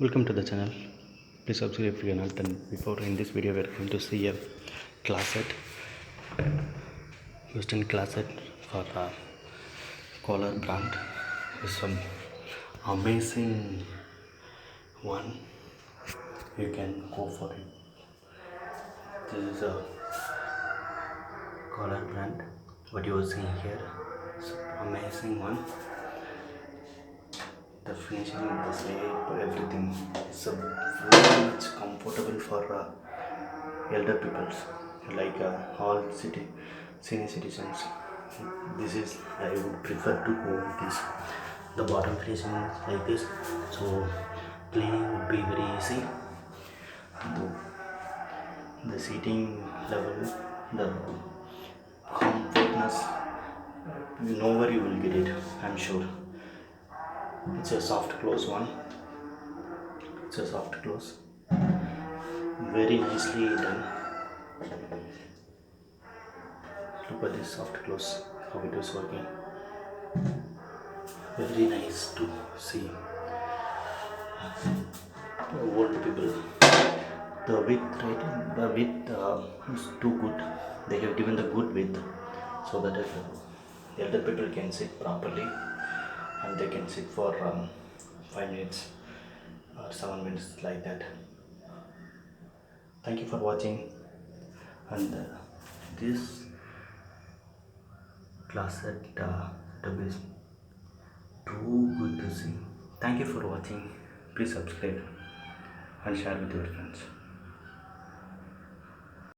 Welcome to the channel. Please subscribe if you are not done before. In this video, we are going to see a closet, Western closet for Kholer brand. It's some amazing one. You can go for it. This is a Kholer brand. What you are seeing here, it's amazing one. The finishing, the shape, everything is very much comfortable for elder peoples like all senior citizens. This is I would prefer to go with this. The bottom finishing is like this, so cleaning would be very easy. The seating level, the comfortness, nowhere you will get it, I'm sure. It's a soft close one. It's a soft close, very nicely done. Look at this soft close, how it is working. Very nice to see. Old people, the width, right? The width is too good. They have given the good width so that the elder people can sit properly and they can sit for 5 minutes or 7 minutes like that. Thank you for watching, and this closet is too good to see. Thank you for watching. Please subscribe and share with your friends.